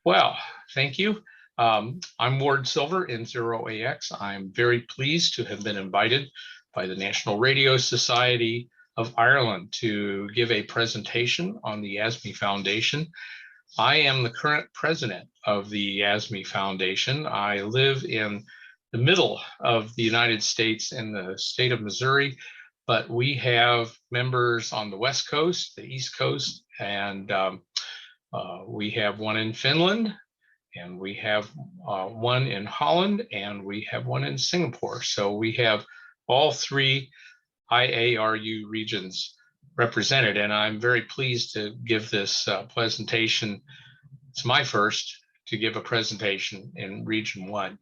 Well, thank you. I'm Ward Silver NØAX. I'm very pleased to have been invited by the National Radio Society of Ireland to give a presentation on the Yasme Foundation. I am the current president of the Yasme Foundation. I live in the middle of the United States in the state of Missouri, but we have members on the West Coast, the East Coast, and we have one in Finland, and we have one in Holland, and we have one in Singapore. So we have all three IARU regions represented, and I'm very pleased to give this presentation. It's my first to give a presentation in Region 1.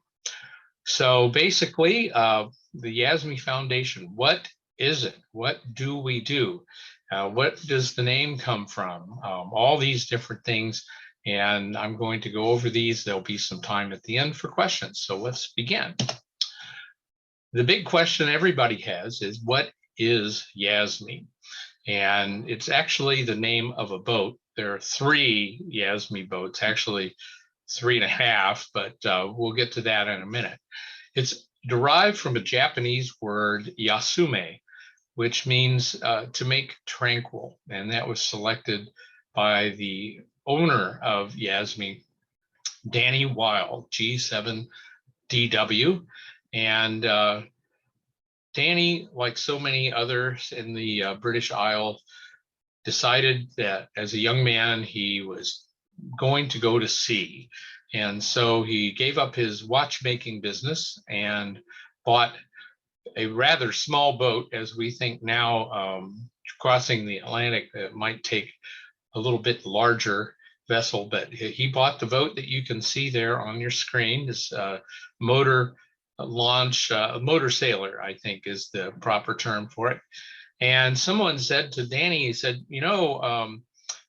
So basically, the Yasme Foundation, what is it? What do we do? What does the name come from? All these different things, and I'm going to go over these. There'll be some time at the end for questions. So let's begin. The big question everybody has is, what is Yasme? And it's actually the name of a boat. There are 3 Yasme boats, actually 3.5, but we'll get to that in a minute. It's derived from a Japanese word, yasume, which means to make tranquil. And that was selected by the owner of Yasme, Danny Weil, G7DW. And Danny, like so many others in the British Isles, decided that as a young man, he was going to go to sea. And so he gave up his watchmaking business and bought a rather small boat. As we think now, crossing the Atlantic, it might take a little bit larger vessel, but he bought the boat that you can see there on your screen. This motor launch, motor sailor, I think is the proper term for it. And someone said to Danny, he said, you know,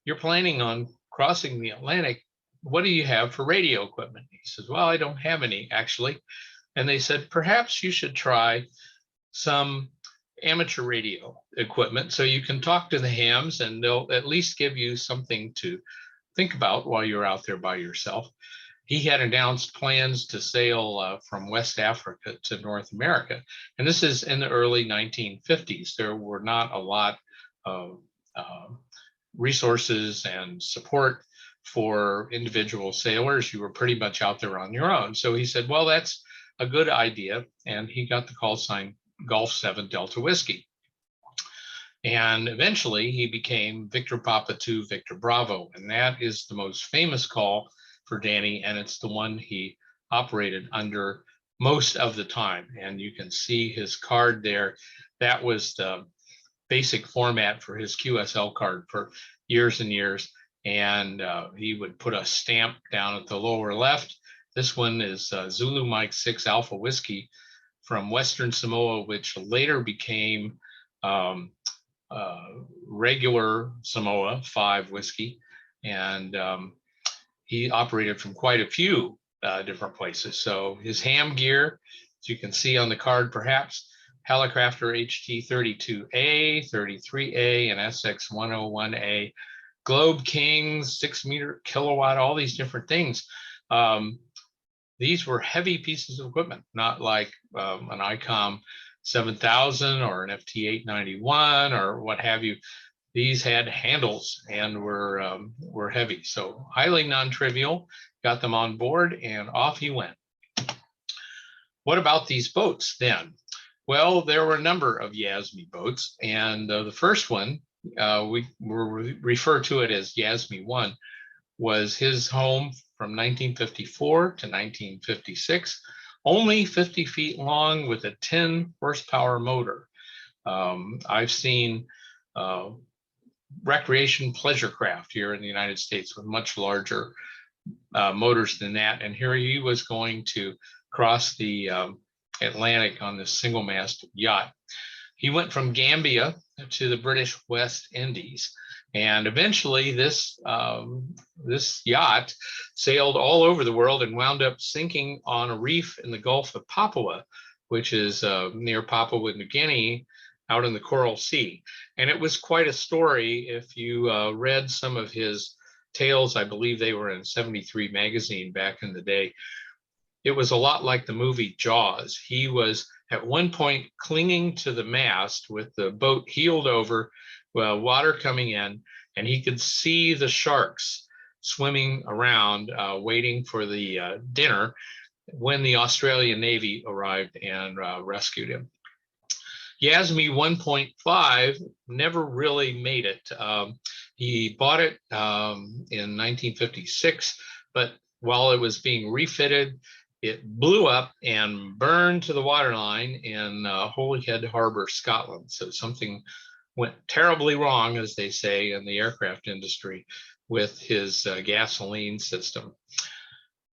you're planning on crossing the Atlantic. What do you have for radio equipment? He says, well, I don't have any, actually. And they said, perhaps you should try some amateur radio equipment so you can talk to the hams and they'll at least give you something to think about while you're out there by yourself. He had announced plans to sail from West Africa to North America. And this is in the early 1950s. There were not a lot of resources and support for individual sailors. You were pretty much out there on your own. So he said, well, that's a good idea. And he got the call sign Golf 7 Delta Whiskey. And eventually he became Victor Papa 2 Victor Bravo. And that is the most famous call for Danny. And it's the one he operated under most of the time. And you can see his card there. That was the basic format for his QSL card for years and years. And he would put a stamp down at the lower left. This one is Zulu Mike 6 Alpha Whiskey from Western Samoa, which later became regular Samoa 5 whiskey. And he operated from quite a few different places. So his ham gear, as you can see on the card, perhaps, Hallicrafter HT32A, 33A, and SX101A, Globe Kings, 6-meter kilowatt, all these different things. These were heavy pieces of equipment, not like an ICOM 7000 or an FT891 or what have you. These had handles and were heavy, so highly non-trivial. Got them on board and off he went. What about these boats then? Well, there were a number of Yasme boats, and the first one, we refer to it as Yasme 1, was his home from 1954 to 1956, only 50 feet long with a 10 horsepower motor. I've seen recreation pleasure craft here in the United States with much larger motors than that. And here he was going to cross the Atlantic on this single mast yacht. He went from Gambia to the British West Indies. And eventually this yacht sailed all over the world and wound up sinking on a reef in the Gulf of Papua, which is near Papua New Guinea, out in the Coral Sea. And it was quite a story. If you read some of his tales. I believe they were in 73 magazine back in the day. It was a lot like the movie Jaws. He was at one point clinging to the mast with the boat heeled over, well, water coming in, and he could see the sharks swimming around, waiting for the dinner when the Australian Navy arrived and rescued him. Yasme 1.5 never really made it. He bought it in 1956, but while it was being refitted, it blew up and burned to the waterline in Holyhead Harbor, Scotland. So something went terribly wrong, as they say, in the aircraft industry with his gasoline system.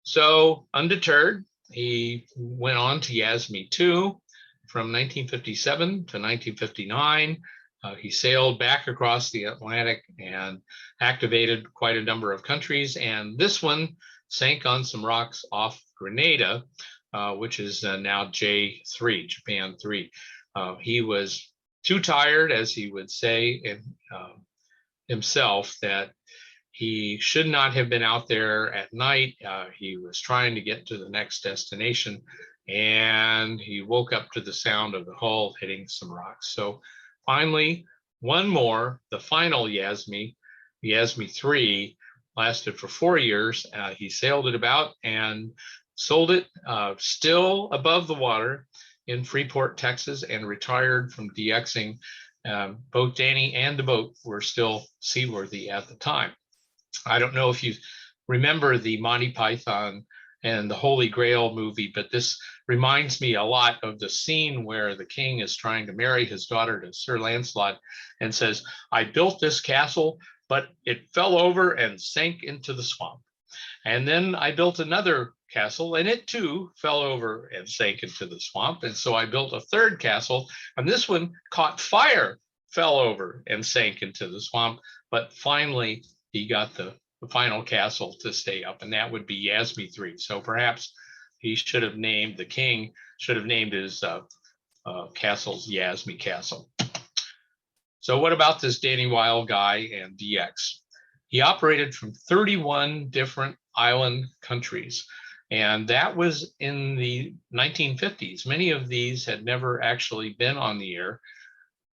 So undeterred, he went on to Yasme 2 from 1957 to 1959. He sailed back across the Atlantic and activated quite a number of countries. And this one sank on some rocks off Grenada, which is now J3, Japan 3. He was too tired, as he would say himself, that he should not have been out there at night. He was trying to get to the next destination, and he woke up to the sound of the hull hitting some rocks. So finally, one more, the final Yasme, Yasme 3, lasted for 4 years. He sailed it about and sold it still above the water in Freeport, Texas, and retired from DXing. Both Danny and the boat were still seaworthy at the time. I don't know if you remember the Monty Python and the Holy Grail movie, but this reminds me a lot of the scene where the king is trying to marry his daughter to Sir Lancelot and says, "I built this castle, but it fell over and sank into the swamp. And then I built another castle, and it too fell over and sank into the swamp. And so I built a third castle, and this one caught fire, fell over and sank into the swamp. But finally, he got the final castle to stay up, and that would be Yasme 3. So perhaps he should have named, the king should have named his castles Yasme Castle. So what about this Danny Weil guy and DX? He operated from 31 different island countries, and that was in the 1950s. Many of these had never actually been on the air.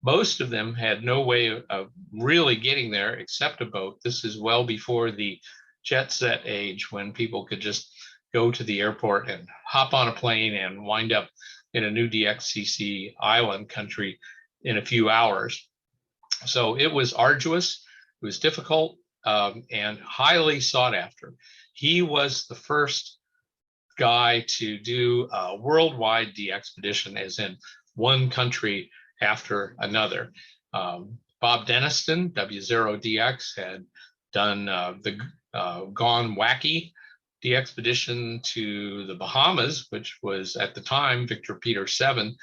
Most of them had no way of really getting there except a boat. This is well before the jet set age, when people could just go to the airport and hop on a plane and wind up in a new DXCC island country in a few hours. So it was arduous, it was difficult, and highly sought after. He was the first guy to do a worldwide DXpedition, as in one country after another. Bob Denniston, W0DX, had done the Gone Wacky DXpedition to the Bahamas, which was at the time Victor Peter 7,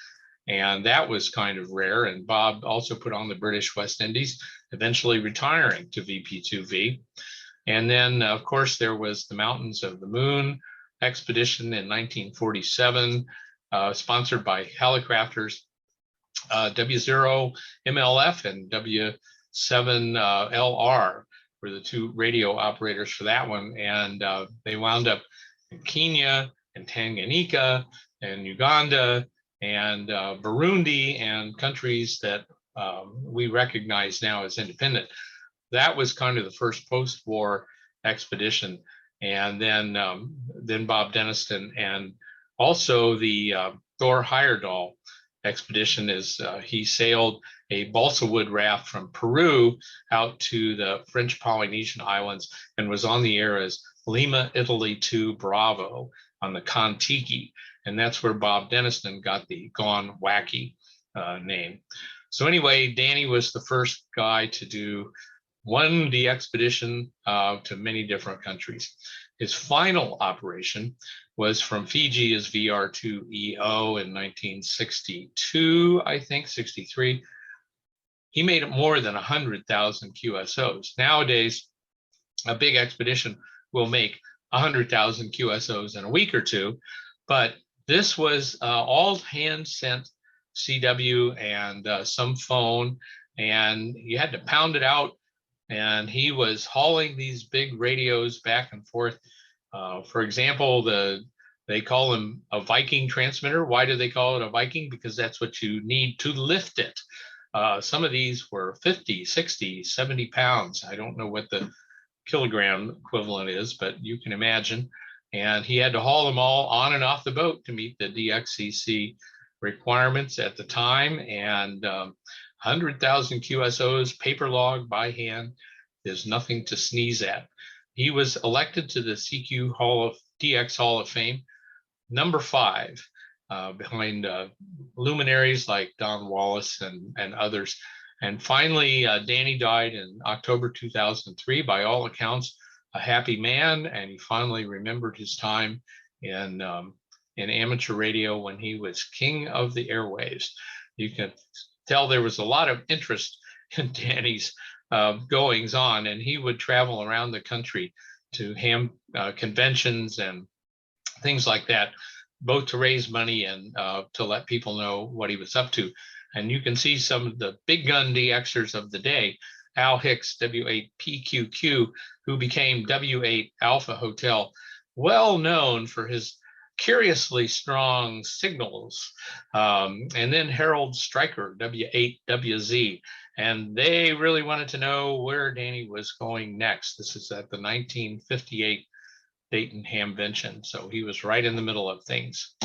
and that was kind of rare. And Bob also put on the British West Indies, eventually retiring to VP2V. And then, of course, there was the Mountains of the Moon expedition in 1947, sponsored by Helicrafters. W0 MLF and W7LR were the two radio operators for that one. And they wound up in Kenya and Tanganyika and Uganda and Burundi, and countries that we recognize now as independent. That was kind of the first post-war expedition. And then Bob Denniston, and also the Thor Heyerdahl expedition is he sailed a balsa wood raft from Peru out to the French Polynesian Islands and was on the air as Lima, Italy 2 Bravo on the Kon-Tiki. And that's where Bob Denniston got the Gone Wacky name. So anyway, Danny was the first guy to do one DXpedition to many different countries. His final operation was from Fiji as VR2EO in 1962, I think, 63. He made more than 100,000 QSOs. Nowadays, a big expedition will make 100,000 QSOs in a week or two, but this was all hand sent CW and some phone, and you had to pound it out and he was hauling these big radios back and forth. For example, they call them a Viking transmitter. Why do they call it a Viking? Because that's what you need to lift it. Some of these were 50, 60, 70 pounds. I don't know what the kilogram equivalent is, but you can imagine. And he had to haul them all on and off the boat to meet the DXCC requirements at the time. And 100,000 QSOs paper log by hand is nothing to sneeze at. He was elected to the CQ DX Hall of Fame, number 5, behind luminaries like Don Wallace and others. And finally, Danny died in October 2003. By all accounts, a happy man, and he finally remembered his time in amateur radio when he was king of the airwaves. You can tell there was a lot of interest in Danny's goings on, and he would travel around the country to ham conventions and things like that, both to raise money and to let people know what he was up to. And you can see some of the big gun DXers of the day. Al Hicks, W8PQQ, who became W8 Alpha Hotel, well known for his curiously strong signals. And then Harold Stryker, W8WZ. And they really wanted to know where Danny was going next. This is at the 1958 Dayton Hamvention. So he was right in the middle of things.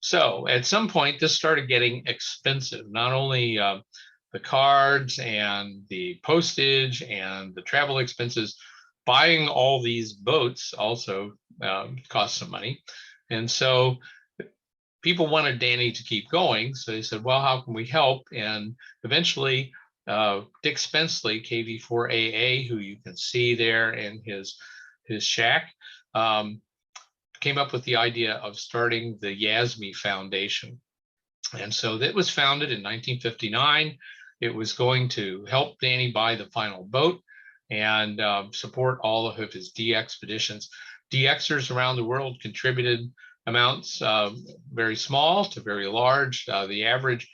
So at some point, this started getting expensive. Not only the cards and the postage and the travel expenses, buying all these boats also cost some money. And so people wanted Danny to keep going. So they said, well, how can we help? And eventually Dick Spenceley, KV4AA, who you can see there in his shack, came up with the idea of starting the Yasme Foundation. And so that was founded in 1959. It was going to help Danny buy the final boat and support all of his DXpeditions. DXers around the world contributed amounts very small to very large. The average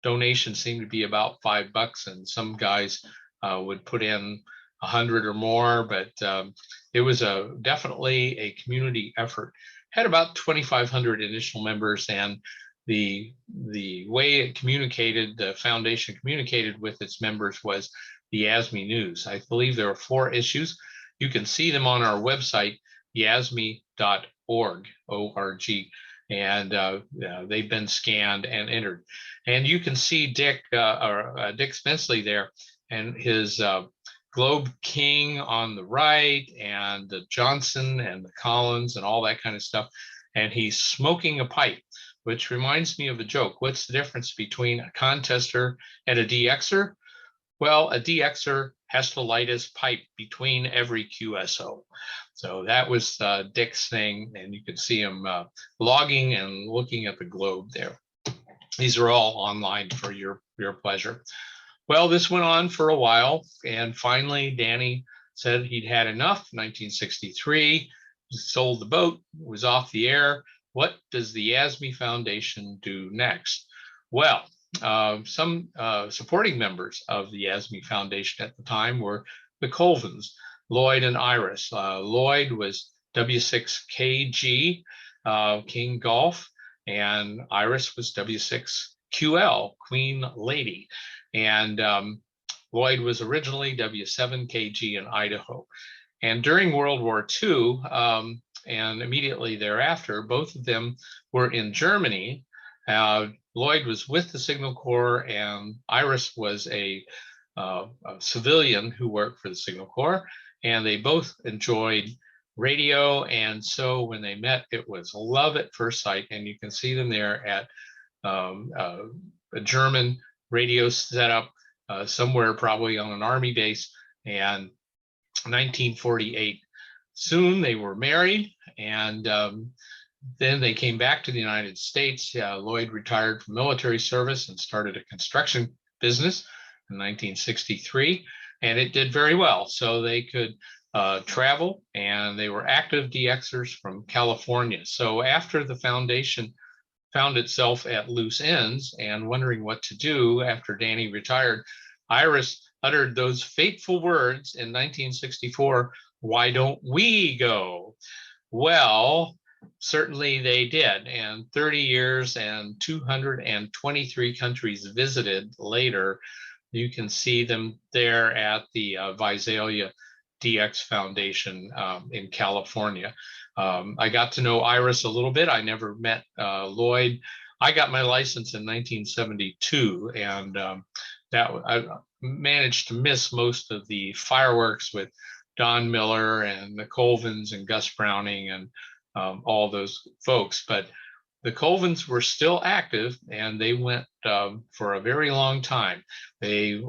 donation seemed to be about $5, and some guys would put in 100 or more, but it was definitely a community effort. Had about 2,500 initial members, and the way it communicated, the foundation communicated with its members, was the Yasme News. I believe there are 4 issues. You can see them on our website, yasme.org, O-R-G, and they've been scanned and entered. And you can see Dick Spenceley there, and his Globe King on the right, and the Johnson and the Collins and all that kind of stuff. And he's smoking a pipe, which reminds me of a joke. What's the difference between a contester and a DXer? Well, a DXer has to light his pipe between every QSO. So that was Dick's thing, and you can see him logging and looking at the globe there. These are all online for your pleasure. Well, this went on for a while, and finally Danny said he'd had enough. 1963, sold the boat, was off the air. What does the Yasme Foundation do next? Well, some supporting members of the Yasme Foundation at the time were the Colvins, Lloyd and Iris. Lloyd was W6KG, King Golf, and Iris was W6QL, Queen Lady. And Lloyd was originally W7KG in Idaho. And during World War II, and immediately thereafter, both of them were in Germany. Lloyd was with the Signal Corps, and Iris was a civilian who worked for the Signal Corps, and they both enjoyed radio. And so when they met, it was love at first sight. And you can see them there at a German radio setup somewhere probably on an army base. And 1948, soon they were married, and then they came back to the United States. Lloyd retired from military service and started a construction business in 1963, and it did very well. So they could travel, and they were active DXers from California. So after the foundation found itself at loose ends and wondering what to do after Danny retired, Iris uttered those fateful words in 1964, "Why don't we go?" Well, certainly they did. And 30 years and 223 countries visited later, you can see them there at the Visalia DX Foundation in California. I got to know Iris a little bit. I never met Lloyd. I got my license in 1972, and that I managed to miss most of the fireworks with Don Miller and the Colvins and Gus Browning and all those folks. But the Colvins were still active, and they went for a very long time. They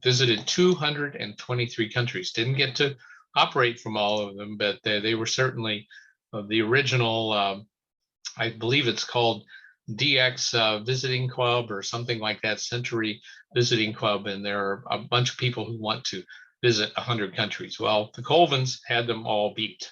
visited 223 countries. Didn't get to operate from all of them, but they were certainly the original, I believe it's called DX Visiting Club or something like that, Century Visiting Club, and there are a bunch of people who want to visit 100 countries. Well, the Colvins had them all beat.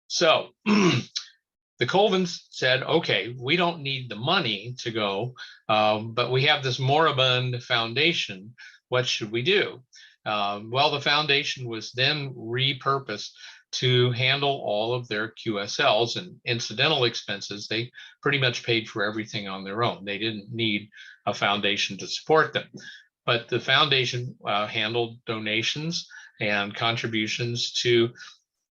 So the Colvins said, okay, we don't need the money to go, but we have this moribund foundation. What should we do? Well, the foundation was then repurposed to handle all of their QSLs and incidental expenses. They pretty much paid for everything on their own. They didn't need a foundation to support them. But the foundation handled donations and contributions to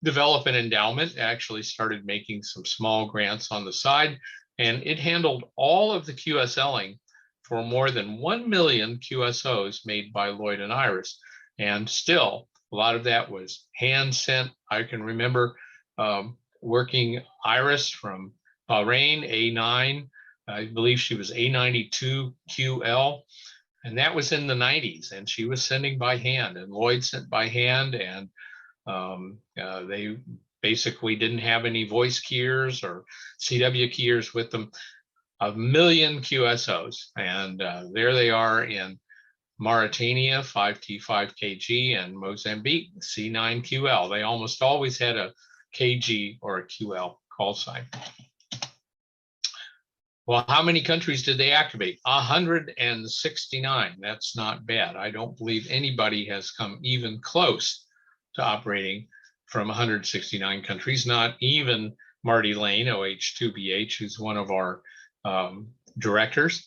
develop an endowment, actually started making some small grants on the side, and it handled all of the QSLing for more than 1 million QSOs made by Lloyd and Iris. And still, a lot of that was hand sent. I can remember working Iris from Bahrain, A9. I believe she was A92 QL. And that was in the 90s. And she was sending by hand, and Lloyd sent by hand. And they basically didn't have any voice keyers or CW keyers with them. 1 million QSOs. And there they are in Mauritania, 5T5KG, and Mozambique, C9QL. They almost always had a KG or a QL call sign. Well, how many countries did they activate? 169. That's not bad. I don't believe anybody has come even close to operating from 169 countries, not even Marty Lane, OH2BH, who's one of our directors.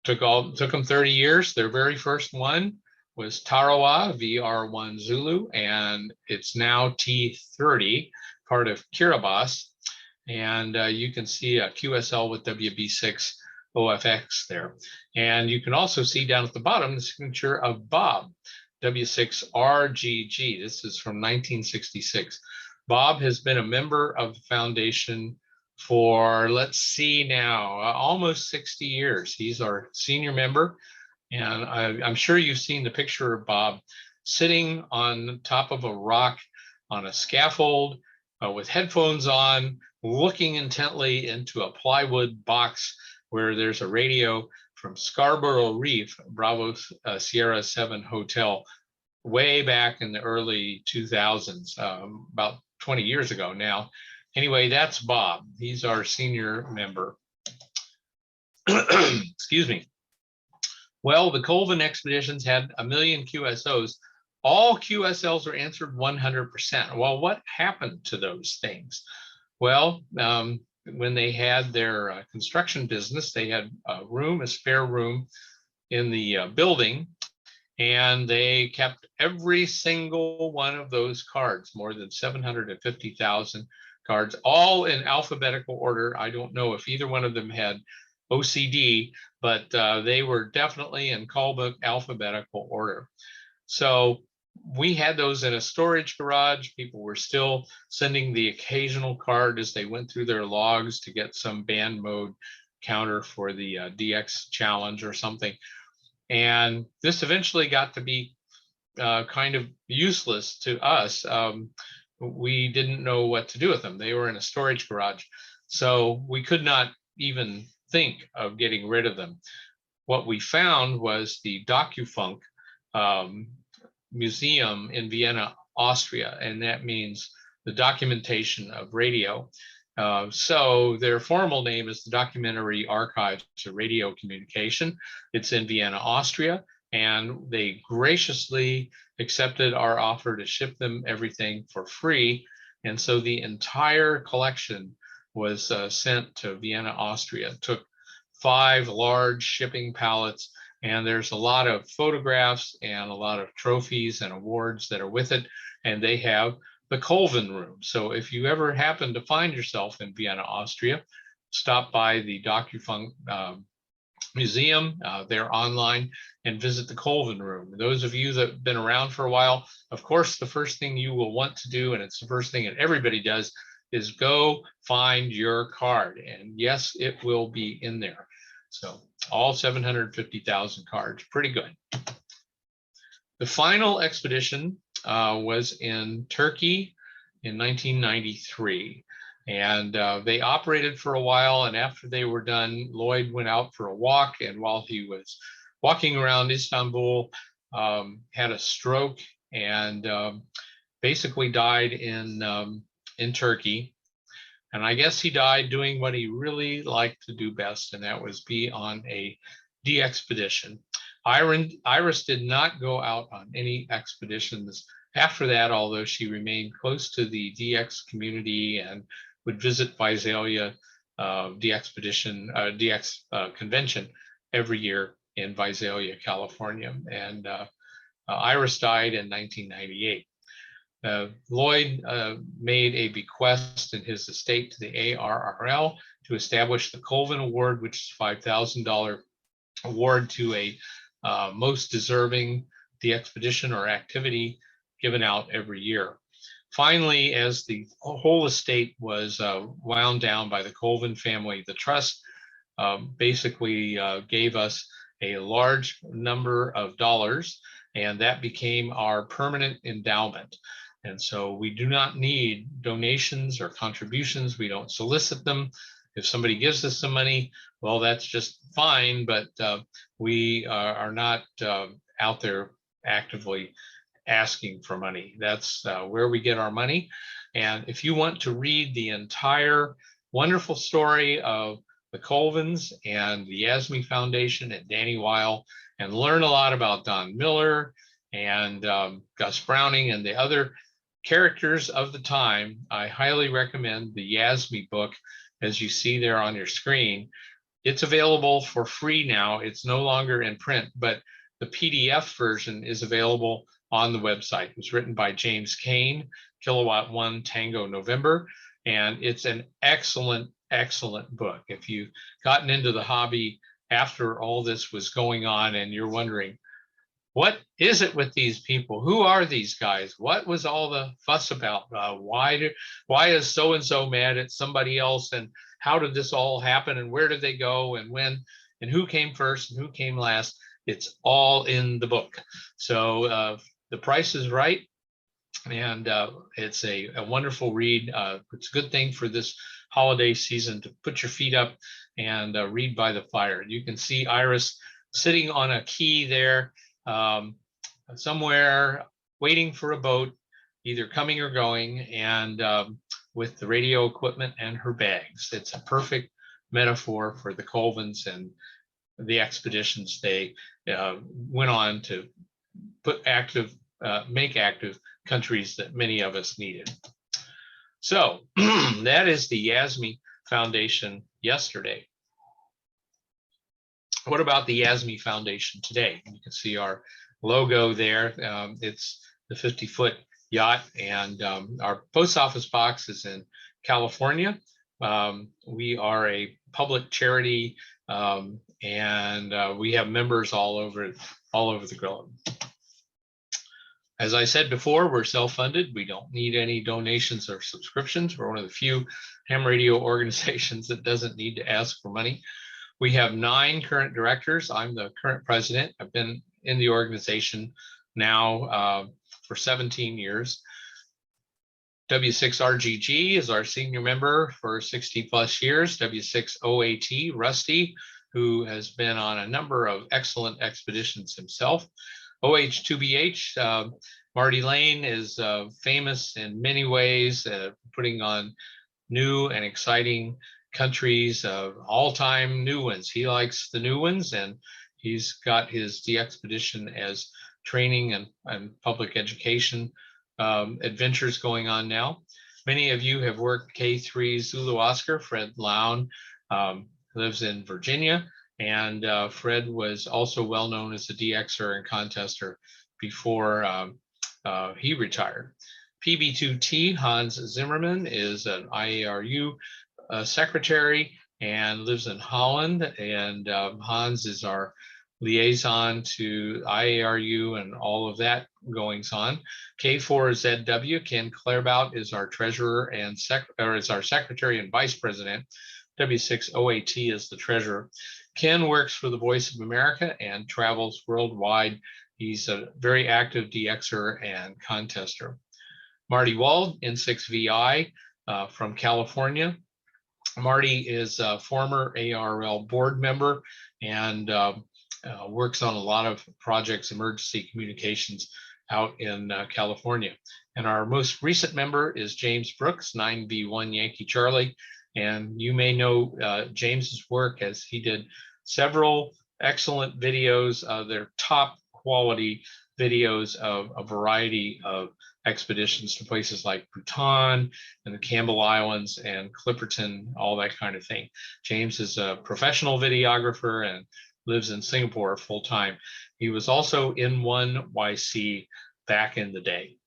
Took them 30 years. Their very first one was Tarawa, VR1 Zulu, and it's now T30, part of Kiribati. And you can see a QSL with WB6 OFX there. And you can also see down at the bottom the signature of Bob, W6RGG. This is from 1966. Bob has been a member of the foundation for, let's see now, almost 60 years. He's our senior member. And I'm sure you've seen the picture of Bob sitting on top of a rock on a scaffold with headphones on, looking intently into a plywood box where there's a radio from Scarborough Reef, Bravo Sierra 7 Hotel, way back in the early 2000s, about 20 years ago now. Anyway, that's Bob. He's our senior member. Excuse me. Well, the Colvin expeditions had 1 million QSOs. All QSLs were answered 100%. Well, what happened to those things? Well, when they had their construction business, they had a spare room in the building, and they kept every single one of those cards, more than 750,000 cards, all in alphabetical order. I don't know if either one of them had OCD, but they were definitely in call book alphabetical order. So we had those in a storage garage. People were still sending the occasional card as they went through their logs to get some band mode counter for the DX challenge or something. And this eventually got to be kind of useless to us. We didn't know what to do with them. They were in a storage garage. So we could not even think of getting rid of them. What we found was the DocuFunk museum in Vienna, Austria, and that means the documentation of radio. So their formal name is the Documentary Archives of Radio Communication. It's in Vienna, Austria. and they graciously accepted our offer to ship them everything for free. And so the entire collection was sent to Vienna, Austria. It took 5 large shipping pallets, and there's a lot of photographs and a lot of trophies and awards that are with it. And they have the Colvin room. So if you ever happen to find yourself in Vienna, Austria, stop by the DocuFunk museum. They're online, and visit the Colvin room. Those of you that have been around for a while, of course, the first thing you will want to do, and it's the first thing that everybody does, is go find your card. And yes, it will be in there. So all 750,000 cards, pretty good. The final expedition was in Turkey in 1993. And they operated for a while, and after they were done, Lloyd went out for a walk, and while he was walking around Istanbul, had a stroke and basically died in Turkey. And I guess he died doing what he really liked to do best, and that was be on a de-expedition. Iris did not go out on any expeditions after that, although she remained close to the DX community and would visit Visalia DX convention every year in Visalia, California. And Iris died in 1998. Lloyd made a bequest in his estate to the ARRL to establish the Colvin Award, which is $5,000 award to a most deserving de-expedition or activity given out every year. Finally, as the whole estate was wound down by the Colvin family, the trust basically gave us a large number of dollars, and that became our permanent endowment. And so we do not need donations or contributions. We don't solicit them. If somebody gives us some money, well, that's just fine, but we are not out there actively asking for money. That's where we get our money. And if you want to read the entire wonderful story of the Colvins and the Yasme Foundation and Danny Weil, and learn a lot about Don Miller and Gus Browning and the other characters of the time, I highly recommend the Yasme book, as you see there on your screen. It's available for free now. It's no longer in print, but the PDF version is available on the website. It was written by James Kane, Kilowatt 1 Tango November, and it's an excellent, excellent book. If you've gotten into the hobby after all this was going on and you're wondering, what is it with these people? Who are these guys? What was all the fuss about? Why is so-and-so mad at somebody else? And how did this all happen? And where did they go? And when? And who came first and who came last? It's all in the book. So the price is right. And it's a wonderful read. It's a good thing for this holiday season to put your feet up and read by the fire. You can see Iris sitting on a quay there, somewhere waiting for a boat, either coming or going, and with the radio equipment and her bags. It's a perfect metaphor for the Colvins and the expeditions they went on to make active countries that many of us needed. So that is the Yasme Foundation yesterday. What about the Yasme Foundation today? You can see our logo there. It's the 50-foot yacht, and our post office box is in California. We are a public charity, and we have members all over the globe. As I said before, we're self-funded. We don't need any donations or subscriptions. We're one of the few ham radio organizations that doesn't need to ask for money. We have 9 current directors. I'm the current president. I've been in the organization now for 17 years. W6RGG is our senior member for 60 plus years. W6OAT, Rusty, who has been on a number of excellent expeditions himself. OH2BH, Marty Lane is famous in many ways, putting on new and exciting countries, all-time new ones. He likes the new ones, and He's got his DXpedition as training and public education adventures going on now. Many of you have worked K3 Zulu Oscar. Fred Lown lives in Virginia, and Fred was also well known as a DXer and contester before he retired. PB2T, Hans Zimmerman, is an IARU secretary and lives in Holland, and Hans is our liaison to IARU and all of that goings on. K4ZW, Ken Clairbout, is our treasurer and is our secretary and vice president. W6OAT is the treasurer. Ken works for the Voice of America and travels worldwide. He's a very active DXer and contester. Marty Wald, N6VI from California. Marty is a former ARL board member and works on a lot of projects, emergency communications out in California. And our most recent member is James Brooks, 9B1 Yankee Charlie. And you may know James's work, as he did several excellent videos. They're top quality videos of a variety of expeditions to places like Bhutan and the Campbell Islands and Clipperton, all that kind of thing. James is a professional videographer and lives in Singapore full time. He was also in NRSI back in the day.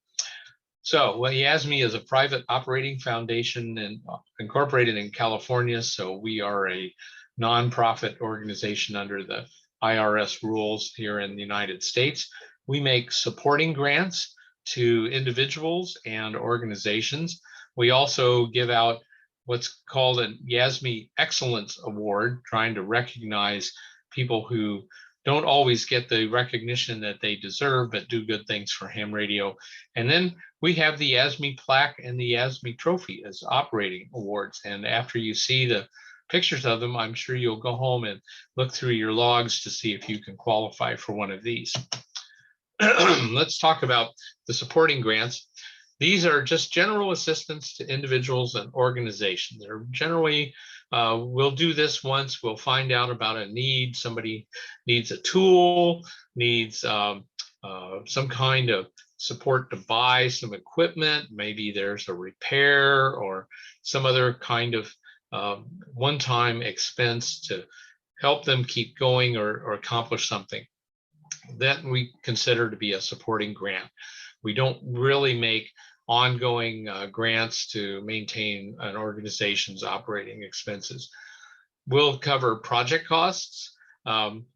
So, well, Yasme is a private operating foundation and incorporated in California. So we are a nonprofit organization under the IRS rules here in the United States. We make supporting grants to individuals and organizations. We also give out what's called a Yasme Excellence Award, trying to recognize people who don't always get the recognition that they deserve, but do good things for ham radio. And then we have the Yasme plaque and the Yasme trophy as operating awards. And after you see the pictures of them, I'm sure you'll go home and look through your logs to see if you can qualify for one of these. Let's talk about the supporting grants. These are just general assistance to individuals and organizations. They're generally, we'll do this once, we'll find out about a need. Somebody needs a tool, needs some kind of support to buy some equipment. Maybe there's a repair or some other kind of one-time expense to help them keep going or accomplish something. That we consider to be a supporting grant. We don't really make ongoing grants to maintain an organization's operating expenses. We'll cover project costs.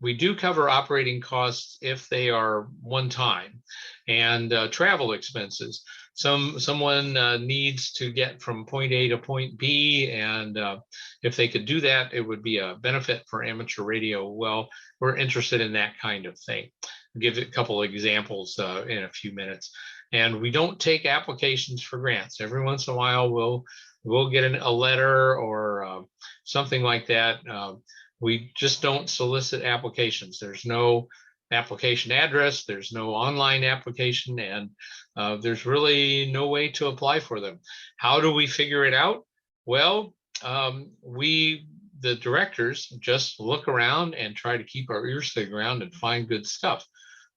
We do cover operating costs if they are one time, and travel expenses. Someone needs to get from point A to point B, and if they could do that, it would be a benefit for amateur radio. Well, we're interested in that kind of thing. I'll give a couple of examples in a few minutes. And we don't take applications for grants. Every once in a while, we'll get a letter or something like that. We just don't solicit applications. There's no application address, there's no online application, and there's really no way to apply for them. How do we figure it out? Well, the directors, just look around and try to keep our ears to the ground and find good stuff.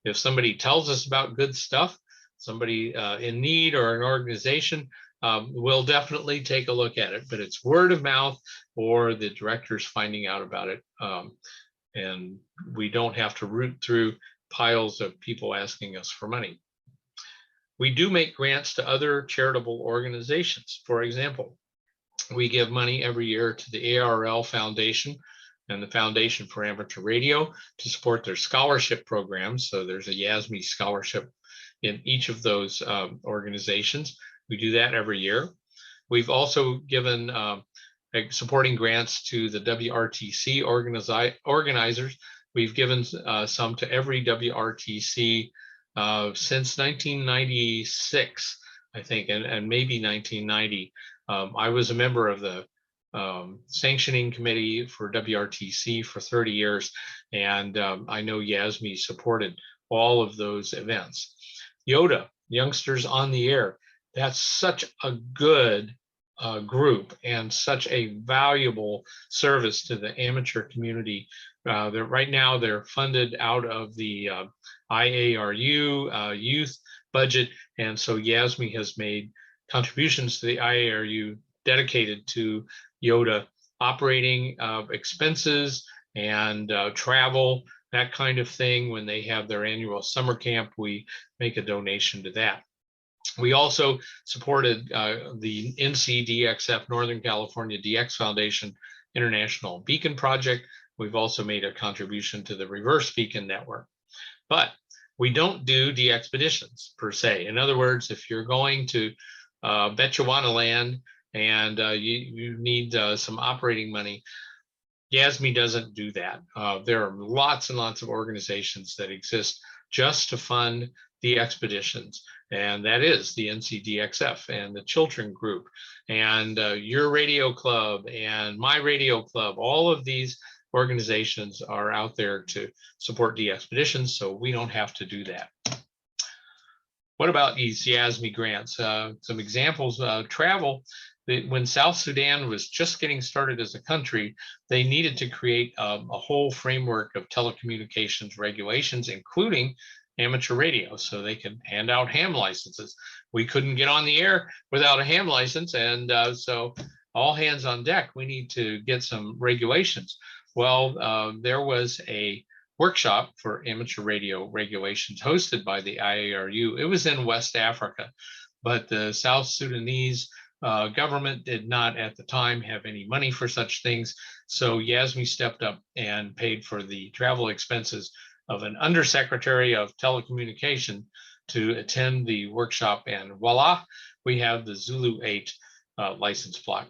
If somebody tells us about good stuff, somebody in need or an organization, we'll definitely take a look at it, but it's word of mouth or the directors finding out about it. And we don't have to root through piles of people asking us for money. We do make grants to other charitable organizations. For example, we give money every year to the ARL Foundation and the Foundation for Amateur Radio to support their scholarship programs. So there's a Yasme scholarship in each of those organizations. We do that every year. We've also given supporting grants to the WRTC organizers. We've given some to every WRTC since 1996, I think, and maybe 1990. I was a member of the sanctioning committee for WRTC for 30 years, and I know Yasme supported all of those events. YODA, Youngsters on the Air, that's such a good group and such a valuable service to the amateur community. That right now they're funded out of the IARU youth budget, and so Yasme has made contributions to the IARU dedicated to YOTA operating expenses and travel, that kind of thing. When they have their annual summer camp, we make a donation to that. We also supported the NCDXF, Northern California DX Foundation International Beacon Project. We've also made a contribution to the Reverse Beacon Network. But we don't do de-expeditions per se. In other words, if you're going to Bechuanaland and you need some operating money, Yasme doesn't do that. There are lots and lots of organizations that exist just to fund the expeditions, and that is the NCDXF and the Children Group and Your Radio Club and My Radio Club. All of these organizations are out there to support de-expeditions, so we don't have to do that. What about these Yasme grants? Some examples: travel. When South Sudan was just getting started as a country, they needed to create a whole framework of telecommunications regulations, including amateur radio, so they could hand out ham licenses. We couldn't get on the air without a ham license, and so all hands on deck. We need to get some regulations. Well, there was a workshop for amateur radio regulations hosted by the IARU. It was in West Africa, but the South Sudanese government did not at the time have any money for such things. So Yasme stepped up and paid for the travel expenses of an undersecretary of telecommunication to attend the workshop, and voila, we have the Zulu 8 license plot.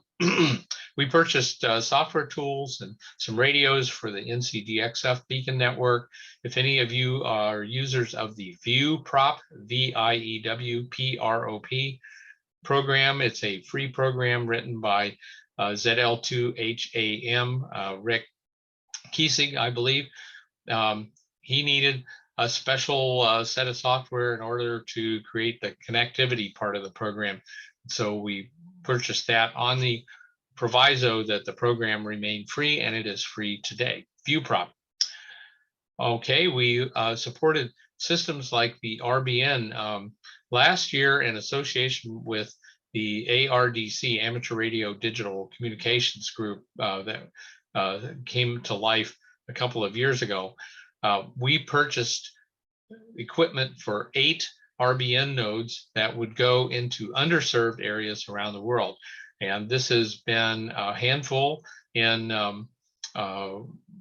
We purchased software tools and some radios for the NCDXF Beacon Network. If any of you are users of the ViewProp, VIEWPROP program, it's a free program written by ZL2HAM, Rick Kiesig, I believe. He needed a special set of software in order to create the connectivity part of the program. So we purchased that on the proviso that the program remained free, and it is free today. ViewProp. Okay, we supported systems like the RBN. Last year, in association with the ARDC, Amateur Radio Digital Communications Group, that came to life a couple of years ago, we purchased equipment for 8 RBN nodes that would go into underserved areas around the world. And this has been a handful in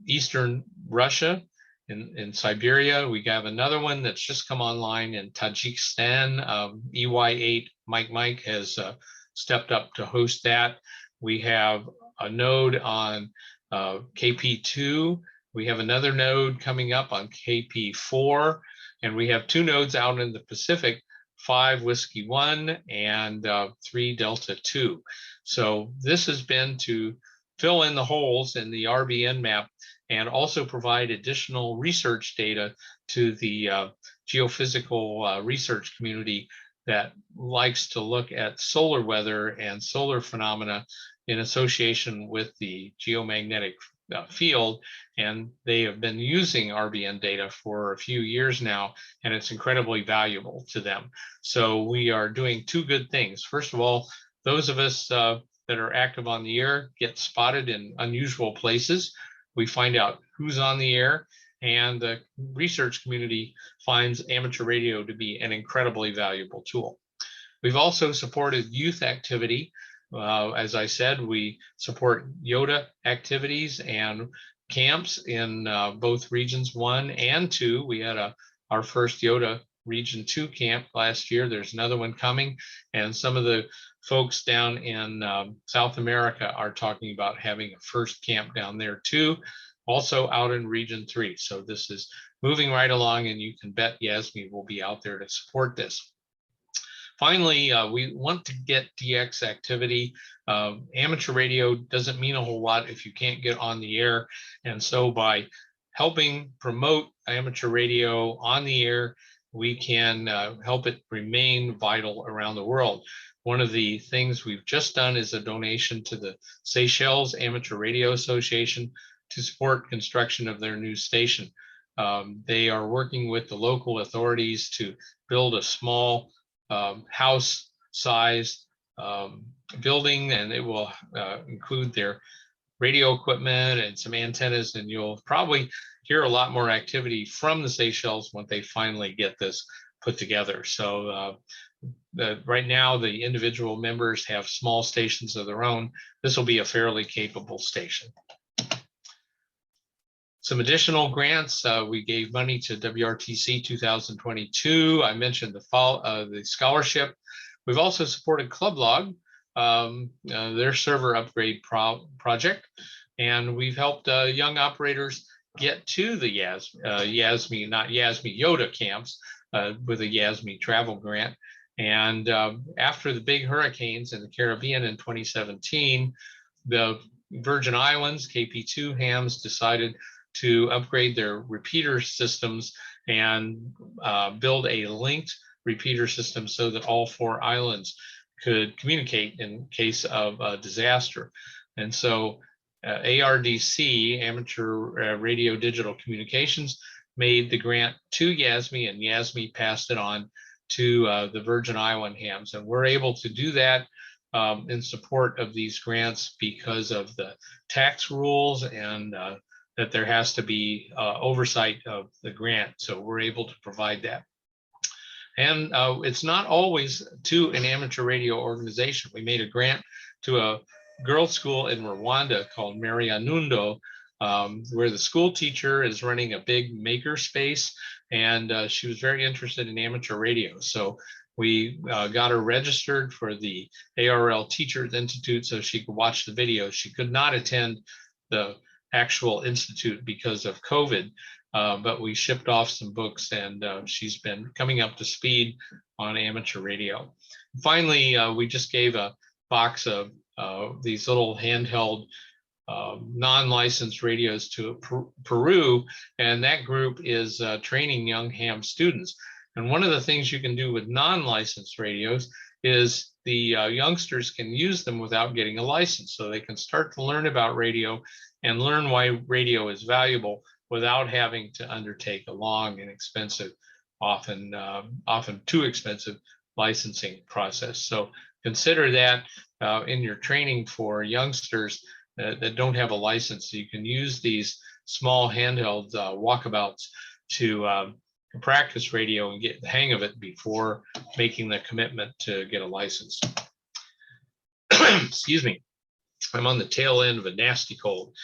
Eastern Russia, in Siberia. We have another one that's just come online in Tajikistan. EY8 Mike has stepped up to host that. We have a node on KP2. We have another node coming up on KP4, and we have 2 nodes out in the Pacific, 5 Whiskey 1 and 3 Delta 2. So this has been to fill in the holes in the RBN map and also provide additional research data to the geophysical research community that likes to look at solar weather and solar phenomena in association with the geomagnetic field. And they have been using RBN data for a few years now, and it's incredibly valuable to them. So we are doing 2 good things. First of all, those of us that are active on the air get spotted in unusual places. We find out who's on the air, and the research community finds amateur radio to be an incredibly valuable tool. We've also supported youth activity. As I said, we support YOTA activities and camps in both regions 1 and 2. We had our first YOTA region 2 camp last year. There's another one coming, and some of the folks down in South America are talking about having a first camp down there too, also out in region 3. So this is moving right along, and you can bet Yasme will be out there to support this. Finally, we want to get DX activity. Amateur radio doesn't mean a whole lot if you can't get on the air. And so by helping promote amateur radio on the air, we can help it remain vital around the world. One of the things we've just done is a donation to the Seychelles Amateur Radio Association to support construction of their new station. They are working with the local authorities to build a small house-sized building, and it will include their radio equipment and some antennas, and you'll probably hear a lot more activity from the Seychelles when they finally get this put together. So right now, the individual members have small stations of their own. This will be a fairly capable station. Some additional grants, we gave money to WRTC 2022. I mentioned the scholarship. We've also supported Clublog, their server upgrade project, and we've helped young operators get to the Yasme, not Yasme, Yoda camps with a Yasme travel grant. And after the big hurricanes in the Caribbean in 2017, the Virgin Islands, KP2 hams, decided to upgrade their repeater systems and build a linked repeater system so that all 4 islands could communicate in case of a disaster. And so ARDC, Amateur Radio Digital Communications, made the grant to Yasme, and Yasme passed it on to the Virgin Island hams. And we're able to do that in support of these grants because of the tax rules and that there has to be oversight of the grant. So we're able to provide that. And it's not always to an amateur radio organization. We made a grant to a girls' school in Rwanda called Marianundo, where the school teacher is running a big maker space, and she was very interested in amateur radio. So we got her registered for the ARL Teachers Institute so she could watch the videos. She could not attend the actual institute because of COVID, but we shipped off some books, and she's been coming up to speed on amateur radio. Finally, we just gave a box of these little handheld non-licensed radios to Peru, and that group is training young ham students. And one of the things you can do with non-licensed radios is the youngsters can use them without getting a license, so they can start to learn about radio and learn why radio is valuable without having to undertake a long and expensive, often too expensive licensing process. So consider that in your training for youngsters that don't have a license. You can use these small handheld walkabouts to practice radio and get the hang of it before making the commitment to get a license. Excuse me, I'm on the tail end of a nasty cold.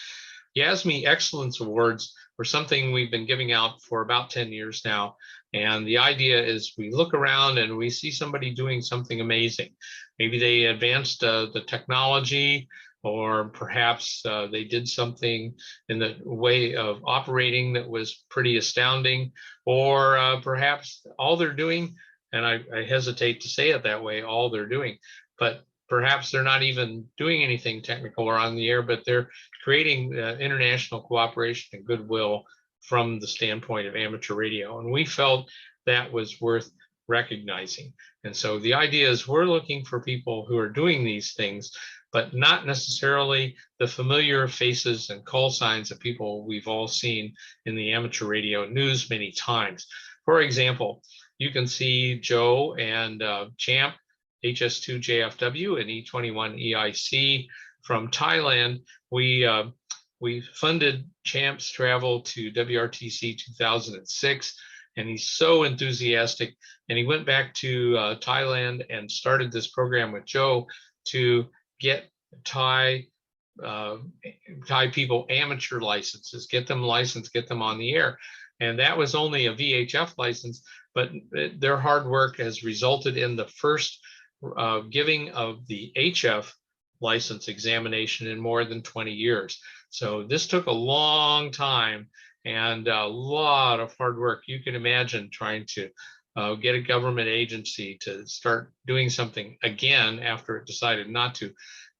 Yasme Excellence Awards were something we've been giving out for about 10 years now. And the idea is we look around and we see somebody doing something amazing. Maybe they advanced the technology, or perhaps they did something in the way of operating that was pretty astounding, or perhaps all they're doing, and I hesitate to say it that way, all they're doing, but perhaps they're not even doing anything technical or on the air, but they're creating international cooperation and goodwill from the standpoint of amateur radio. And we felt that was worth recognizing. And so the idea is we're looking for people who are doing these things, but not necessarily the familiar faces and call signs of people we've all seen in the amateur radio news many times. For example, you can see Joe and Champ, HS2JFW and E21EIC from Thailand. We funded Champ's travel to WRTC 2006, and he's so enthusiastic. And he went back to Thailand and started this program with Joe to get Thai people amateur licenses, get them licensed, get them on the air. And that was only a VHF license, but their hard work has resulted in the first giving of the HF license examination in more than 20 years. So this took a long time and a lot of hard work. You can imagine trying to get a government agency to start doing something again after it decided not to.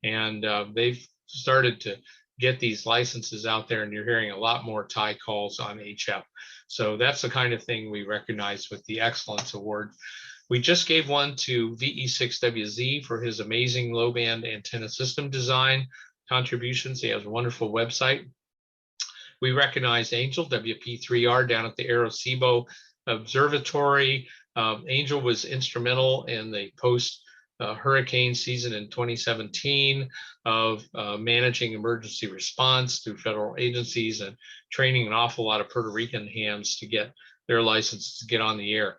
And they've started to get these licenses out there, and you're hearing a lot more Thai calls on HF. So that's the kind of thing we recognize with the Excellence Award. We just gave one to VE6WZ for his amazing low band antenna system design contributions. He has a wonderful website. We recognized Angel, WP3R, down at the Arecibo Observatory. Angel was instrumental in the post-hurricane season in 2017 of managing emergency response through federal agencies and training an awful lot of Puerto Rican hands to get their licenses to get on the air.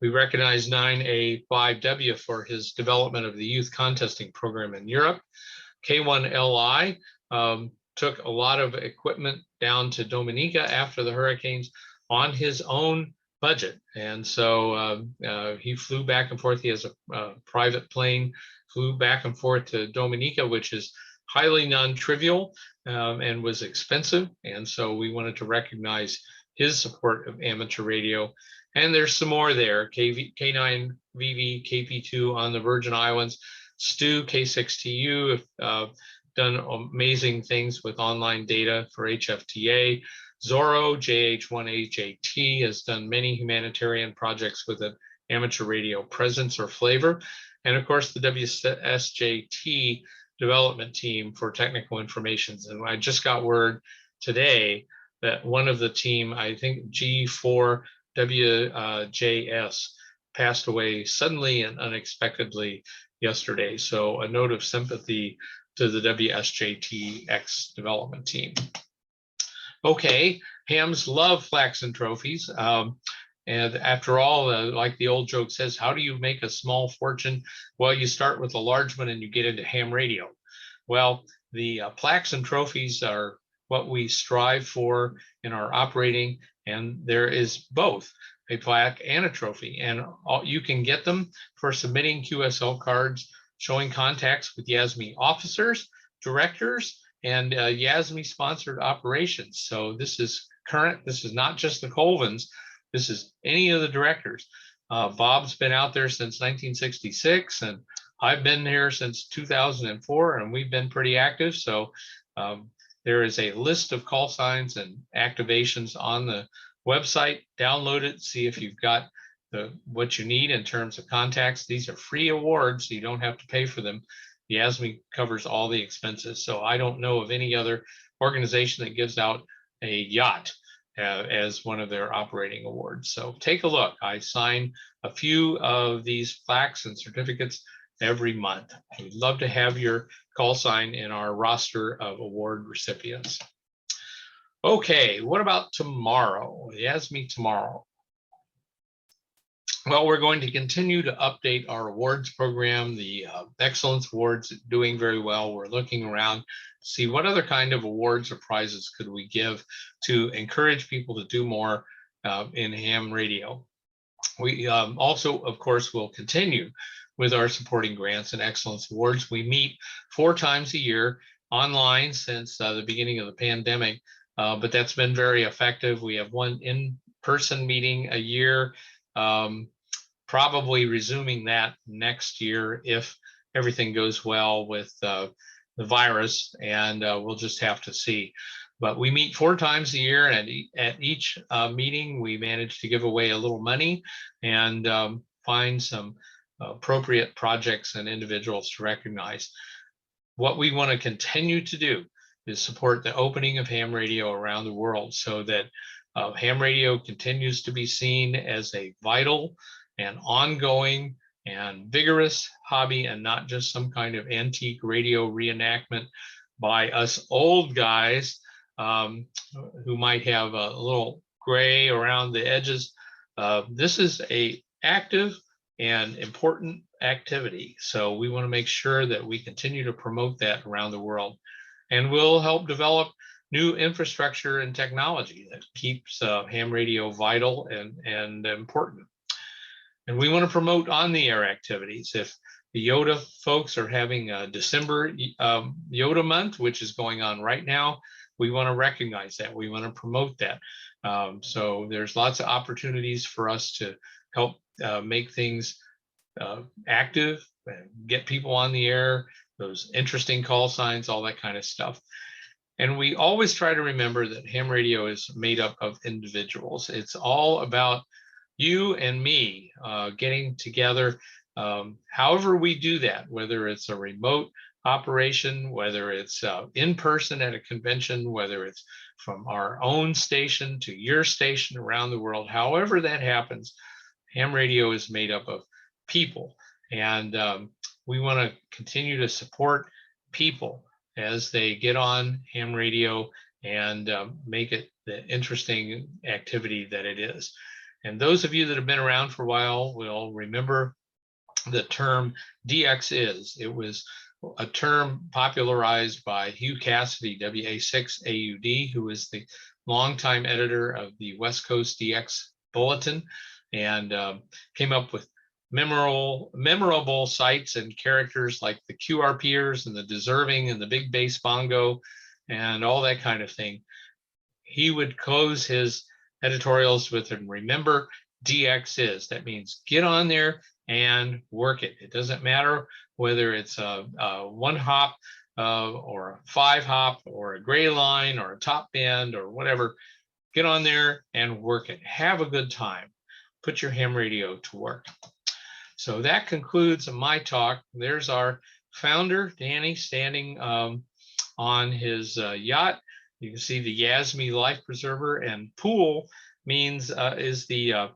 We recognize 9A5W for his development of the youth contesting program in Europe. K1LI took a lot of equipment down to Dominica after the hurricanes on his own budget. And so he flew back and forth. He has a private plane, flew back and forth to Dominica, which is highly non-trivial and was expensive. And so we wanted to recognize his support of amateur radio. And there's some more there, K9VV, KP2 on the Virgin Islands, Stu, K6TU, done amazing things with online data for HFTA. Zorro, JH1AJT, has done many humanitarian projects with an amateur radio presence or flavor. And of course, the WSJT development team for technical information. And I just got word today that one of the team, I think G4WJS, passed away suddenly and unexpectedly yesterday. So a note of sympathy to the WSJTX development team. Okay, hams love plaques and trophies. And after all, like the old joke says, how do you make a small fortune? Well, you start with a large one and you get into ham radio. Well, the plaques and trophies are what we strive for in our operating, and there is both a plaque and a trophy, and you can get them for submitting QSL cards showing contacts with Yasme officers, directors, and Yasme sponsored operations. So this is current, this is not just the Colvins, this is any of the directors. Bob's been out there since 1966, and I've been here since 2004, and we've been pretty active. So there is a list of call signs and activations on the website. Download it, see if you've got what you need in terms of contacts. These are free awards, so you don't have to pay for them. Yasme covers all the expenses. So I don't know of any other organization that gives out a yacht as one of their operating awards. So take a look. I sign a few of these plaques and certificates every month. We'd love to have your call sign in our roster of award recipients. Okay, what about tomorrow? Yasme tomorrow. Well, we're going to continue to update our awards program. The Excellence Awards doing very well. We're looking around to see what other kind of awards or prizes could we give to encourage people to do more in ham radio. We also, of course, will continue with our supporting grants and excellence awards. We meet 4 times a year online since the beginning of the pandemic, but that's been very effective. We have one in-person meeting a year. Probably resuming that next year if everything goes well with the virus, and we'll just have to see. But we meet 4 times a year, and at each meeting we manage to give away a little money and find some appropriate projects and individuals to recognize. What we want to continue to do is support the opening of ham radio around the world so that ham radio continues to be seen as a vital and ongoing and vigorous hobby, and not just some kind of antique radio reenactment by us old guys who might have a little gray around the edges. This is an active and important activity, so we want to make sure that we continue to promote that around the world, and we'll help develop new infrastructure and technology that keeps ham radio vital and important. And we want to promote on-the-air activities. If the Yoda folks are having a December Yoda month, which is going on right now, we want to recognize that. We want to promote that. So there's lots of opportunities for us to help make things active, get people on the air, those interesting call signs, all that kind of stuff. And we always try to remember that ham radio is made up of individuals. It's all about you and me getting together, however we do that, whether it's a remote operation, whether it's in person at a convention, whether it's from our own station to your station around the world, however that happens, ham radio is made up of people. And we want to continue to support people as they get on ham radio and make it the interesting activity that it is. And those of you that have been around for a while will remember the term DX is. It was a term popularized by Hugh Cassidy, WA6AUD, who was the longtime editor of the West Coast DX Bulletin, and came up with memorable sites and characters like the QRPers and the deserving and the big bass bongo and all that kind of thing. He would close his editorials with, and remember, DX is. That means get on there and work it. It doesn't matter whether it's a one hop or a 5 hop or a gray line or a top band or whatever. Get on there and work it. Have a good time. Put your ham radio to work. So that concludes my talk. There's our founder, Danny, standing on his yacht. You can see the Yasme life preserver, and pool means is the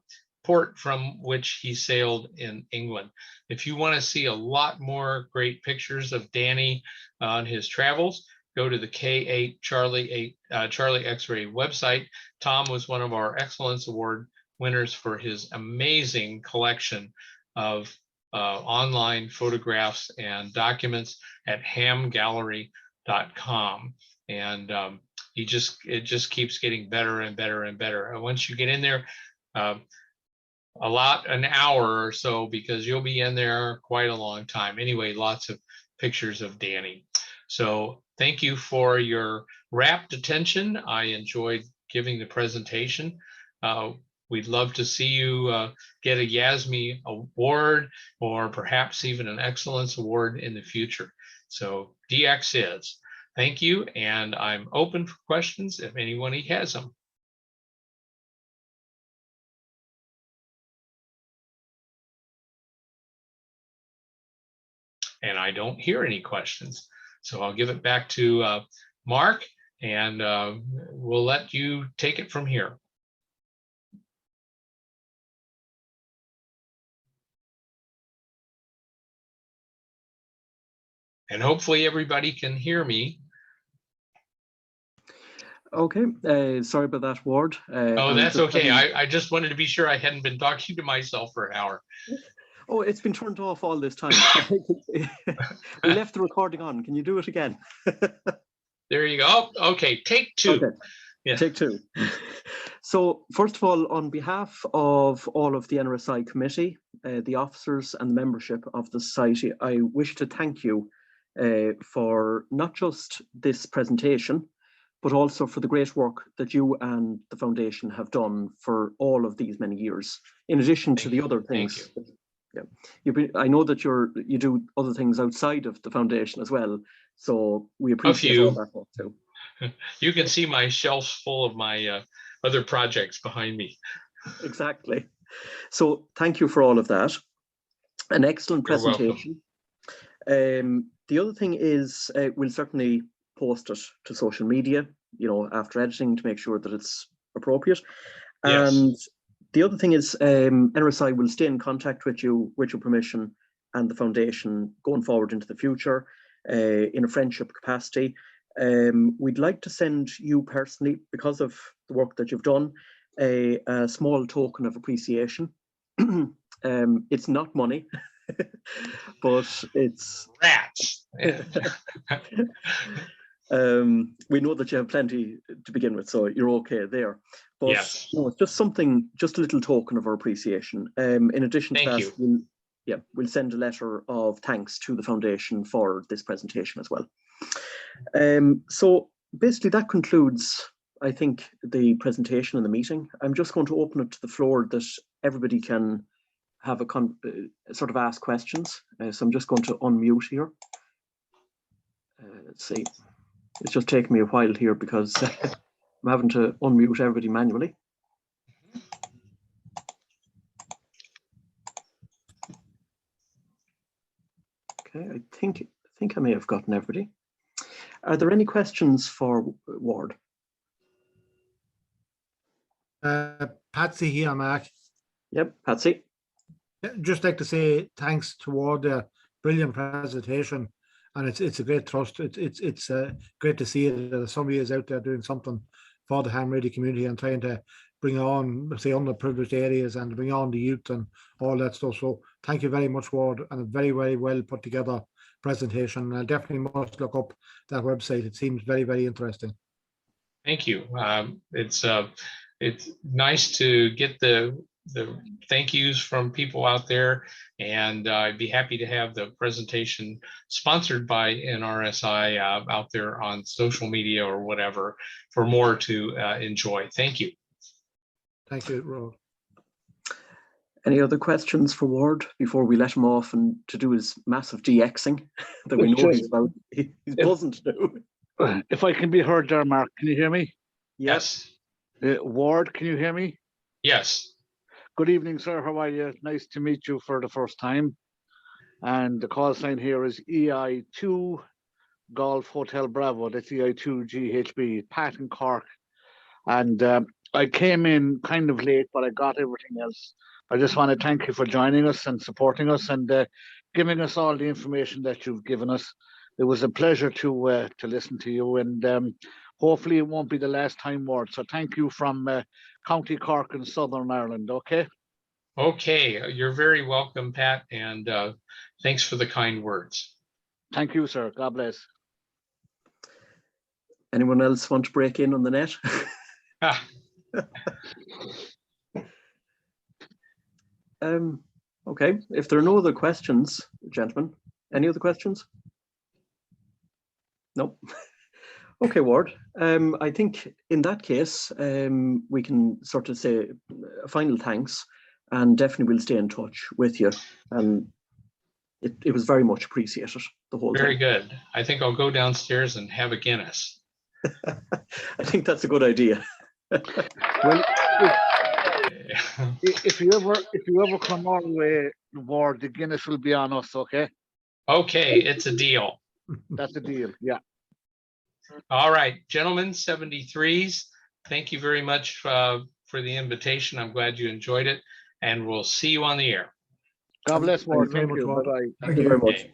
port from which he sailed in England. If you want to see a lot more great pictures of Danny on his travels, go to the K8 Charlie X-Ray website. Tom was one of our Excellence Award winners for his amazing collection of online photographs and documents at hamgallery.com. And it just keeps getting better and better and better. And once you get in there, an hour or so, because you'll be in there quite a long time. Anyway, lots of pictures of Danny. So thank you for your rapt attention. I enjoyed giving the presentation. We'd love to see you get a Yasme Award or perhaps even an Excellence Award in the future. So DX is. Thank you, and I'm open for questions if anyone has them. And I don't hear any questions. So I'll give it back to Mark, and we'll let you take it from here. And hopefully everybody can hear me. Okay, sorry about that, Ward. Oh, that's okay. I just wanted to be sure I hadn't been talking to myself for an hour. Oh, it's been turned off all this time. We left the recording on. Can you do it again? There you go. Okay, take two. Okay. Yeah. Take two. So first of all, on behalf of all of the NRSI committee, the officers and the membership of the society, I wish to thank you for not just this presentation, but also for the great work that you and the foundation have done for all of these many years, in addition to the other things. Yeah, I know that you do other things outside of the foundation as well, so we appreciate all that work too. You can see my shelves full of my other projects behind me. Exactly. So thank you for all of that. An excellent presentation. The other thing is we'll certainly post it to social media, after editing, to make sure that it's appropriate. Yes. And the other thing is NRSI will stay in contact with you, with your permission, and the foundation going forward into the future in a friendship capacity. We'd like to send you personally, because of the work that you've done, a small token of appreciation. It's not money, but it's rats. We know that you have plenty to begin with, so you're okay there. But yes, it's just something, just a little token of our appreciation. In addition to that, we'll send a letter of thanks to the foundation for this presentation as well. So basically that concludes, I think, the presentation and the meeting. I'm just going to open it to the floor that everybody can have a sort of ask questions. So I'm just going to unmute here. Let's see. It's just taking me a while here because I'm having to unmute everybody manually. Okay, I think I may have gotten everybody. Are there any questions for Ward? Patsy here, Mark. Yep, Patsy. Just like to say thanks toward the brilliant presentation, and it's a great trust. It's great to see that somebody is out there doing something for the ham radio community and trying to bring on, say, underprivileged areas and bring on the youth and all that stuff. So thank you very much, Ward, and a very, very well put together presentation. I definitely must look up that website. It seems very, very interesting. Thank you. It's nice to get the thank yous from people out there, and I'd be happy to have the presentation sponsored by NRSI out there on social media or whatever for more to enjoy. Thank you. Thank you, Rob. Any other questions for Ward before we let him off and to do his massive DXing that we know he's about? He's buzzing to do. If I can be heard there, Mark, can you hear me? Yes. Ward, can you hear me? Yes. Good evening, sir. How are you? Nice to meet you for the first time. And the call sign here is EI2 Golf Hotel Bravo. That's EI2 GHB, Pat in Cork. And I came in kind of late, but I got everything else. I just want to thank you for joining us and supporting us and giving us all the information that you've given us. It was a pleasure to listen to you, and hopefully it won't be the last time, Ward. So thank you from County Cork in Southern Ireland, okay? Okay, you're very welcome, Pat, and thanks for the kind words. Thank you, sir. God bless. Anyone else want to break in on the net? Okay, if there are no other questions, gentlemen, any other questions? Nope. Okay, Ward. I think in that case, we can sort of say a final thanks, and definitely we'll stay in touch with you. And it was very much appreciated, the whole Very thing. good. I think I'll go downstairs and have a Guinness. I think that's a good idea. Well, if you ever come our way, Ward, the Guinness will be on us, okay? Okay, it's a deal. That's the deal, yeah. All right, gentlemen, 73s, thank you very much for the invitation. I'm glad you enjoyed it, and we'll see you on the air. God bless, Ward. Thank Thank you you. very much, Ward. Bye-bye. Thank you very much.